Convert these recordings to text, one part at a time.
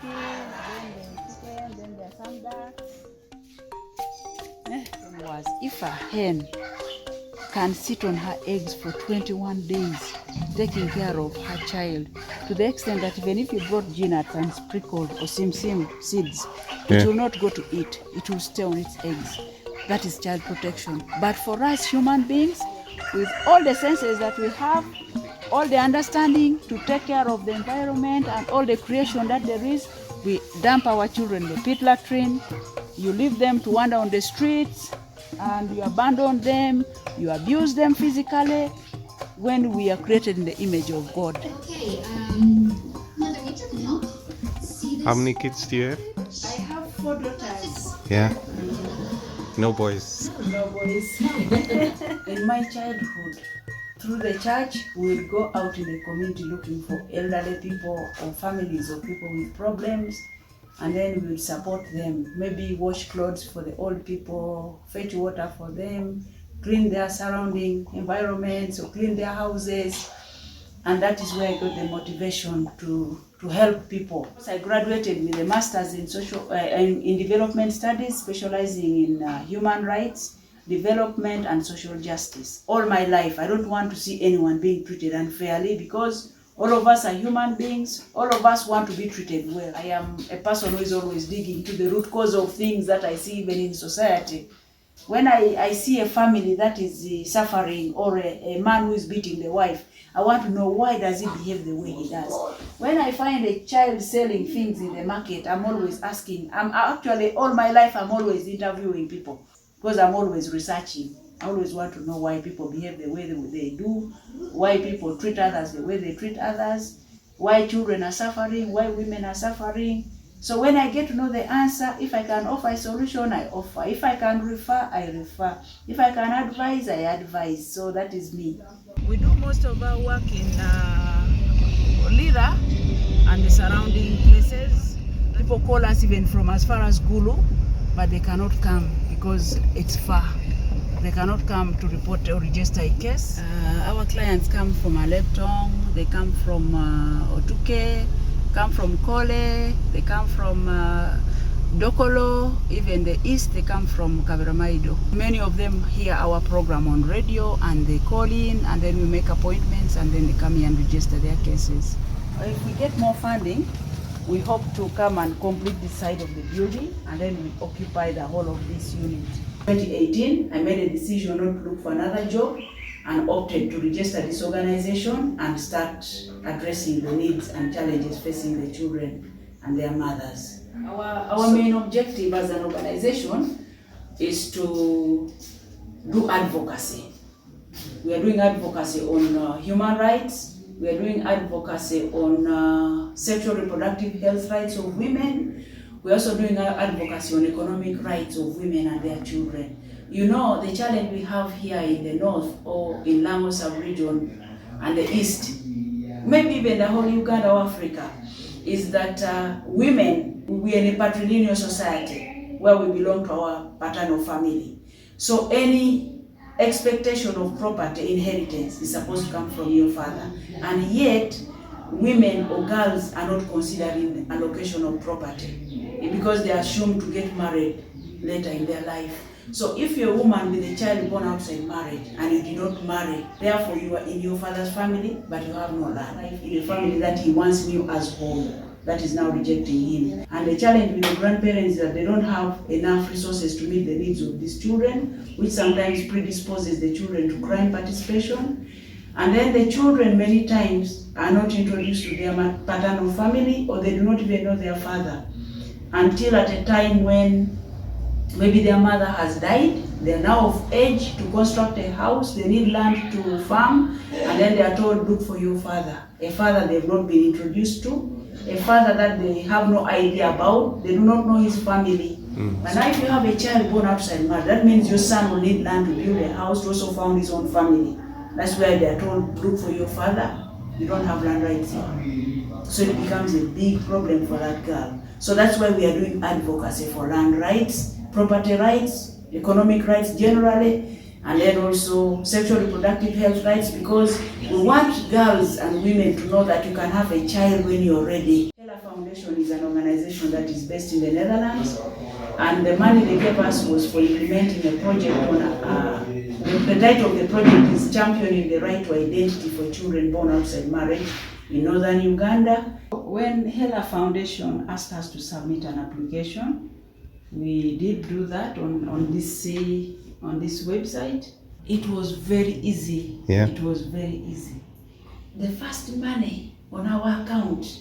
then the chicken, then there's some duck. Was if a hen can sit on her eggs for 21 days taking care of her child, to the extent that even if you brought peanuts and sprinkled or sim seeds, it will not go to eat. It will stay on its eggs. That is child protection. But for us human beings, with all the senses that we have, all the understanding to take care of the environment and all the creation that there is, we dump our children in the pit latrine. You leave them to wander on the streets, and you abandon them, you abuse them physically, when we are created in the image of God. Okay, How many kids do you have? I have 4 daughters. Yeah. No boys. No boys. In my childhood, through the church, we would go out in the community looking for elderly people or families or people with problems, and then we would support them. Maybe wash clothes for the old people, fetch water for them, clean their surrounding environments or clean their houses. And that is where I got the motivation to help people. I graduated with a master's in in development studies, specializing in human rights, development and social justice. All my life, I don't want to see anyone being treated unfairly, because all of us are human beings. All of us want to be treated well. I am a person who is always digging to the root cause of things that I see even in society. When I see a family that is suffering, or a man who is beating the wife, I want to know, why does he behave the way he does? When I find a child selling things in the market, I'm always asking. Actually, all my life, I'm always interviewing people, because I'm always researching. I always want to know why people behave the way they do, why people treat others the way they treat others, why children are suffering, why women are suffering. So when I get to know the answer, if I can offer a solution, I offer. If I can refer, I refer. If I can advise, I advise. So that is me. We do most of our work in Lira and the surrounding places. People call us even from as far as Gulu, but they cannot come because it's far. They cannot come to report or register a case. Our clients come from Aleptong, they come from Otuke, come from Kole, they come from Dokolo, even the east, they come from Kaveramaido. Many of them hear our program on radio and they call in, and then we make appointments, and then they come here and register their cases. If we get more funding, we hope to come and complete this side of the building, and then we occupy the whole of this unit. In 2018, I made a decision not to look for another job and opted to register this organization and start addressing the needs and challenges facing the children and their mothers. Our main objective as an organization is to do advocacy. We are doing advocacy on human rights. We are doing advocacy on sexual reproductive health rights of women. We're also doing advocacy on economic rights of women and their children. You know, the challenge we have here in the north, or in Lamu sub-region and the east, maybe even the whole Uganda or Africa, is that women, we are in a patrilineal society where we belong to our paternal family. So any expectation of property, inheritance, is supposed to come from your father. And yet, women or girls are not considering the allocation of property because they are assumed to get married later in their life. So if you're a woman with a child born outside marriage and you did not marry, therefore you are in your father's family, but you have no land. In a family that he once knew as home, that is now rejecting him. And the challenge with the grandparents is that they don't have enough resources to meet the needs of these children, which sometimes predisposes the children to crime participation. And then the children many times are not introduced to their paternal family, or they do not even know their father, until at a time when maybe their mother has died, they are now of age to construct a house, they need land to farm, and then they are told, look for your father. A father they've not been introduced to, a father that they have no idea about, they do not know his family. But now if you have a child born outside marriage, that means your son will need land to build a house, to also found his own family. That's why they are told, look for your father, you don't have land rights here. So it becomes a big problem for that girl. So that's why we are doing advocacy for land rights, property rights, economic rights generally, and then also sexual reproductive health rights, because we want girls and women to know that you can have a child when you're ready. Foundation is an organization that is based in the Netherlands, and the money they gave us was for implementing a project on the title of the project is Championing the Right to Identity for Children Born Outside Marriage in Northern Uganda. When Hela Foundation asked us to submit an application, we did do that on this website. It was very easy. Yeah. It was very easy. The first money on our account,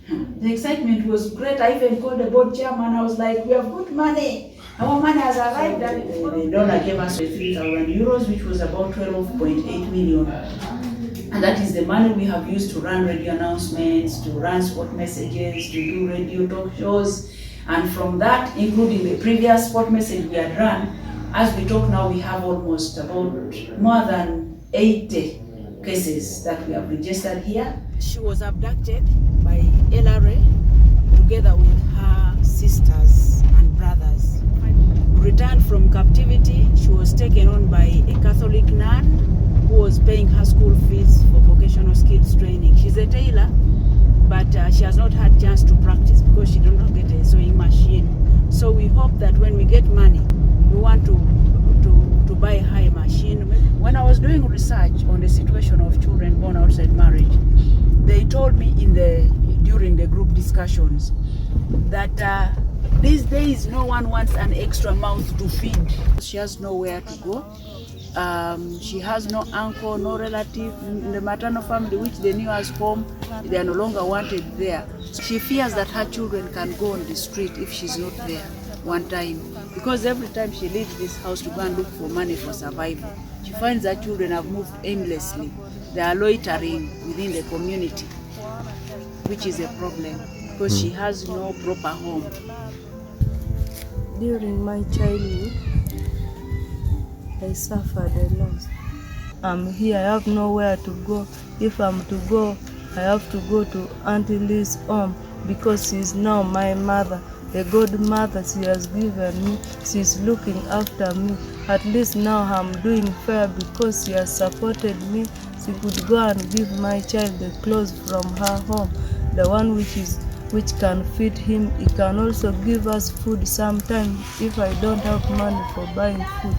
the excitement was great. I even called the board chairman. I was like, we have got money. Our money has arrived. And the donor gave us 3,000 euros, which was about 12.8 million. And that is the money we have used to run radio announcements, to run sport messages, to do radio talk shows. And from that, including the previous sport message we had run, as we talk now, we have almost about more than 80 cases that we have registered here. She was abducted by LRA together with her sisters and brothers. Returned from captivity, she was taken on by a Catholic nun who was paying her school fees for vocational skills training. She's a tailor, but she has not had chance to practice because she did not get a sewing machine. So we hope that when we get money, we want to buy her a machine. When I was doing research on the situation of children born outside marriage, they told me during the group discussions that these days no one wants an extra mouth to feed. She has nowhere to go. She has no uncle, no relative in the maternal family, which they knew as home. They are no longer wanted there. She fears that her children can go on the street if she's not there one time, because every time she leaves this house to go and look for money for survival, she finds that children have moved aimlessly. They are loitering within the community, which is a problem because she has no proper home. During my childhood, I suffered a loss. I'm here, I have nowhere to go. If I'm to go, I have to go to Auntie Lee's home because she's now my mother. The godmother she has given me, she's looking after me. At least now I'm doing fair because she has supported me. She could go and give my child the clothes from her home, the one which can feed him. He can also give us food sometimes if I don't have money for buying food.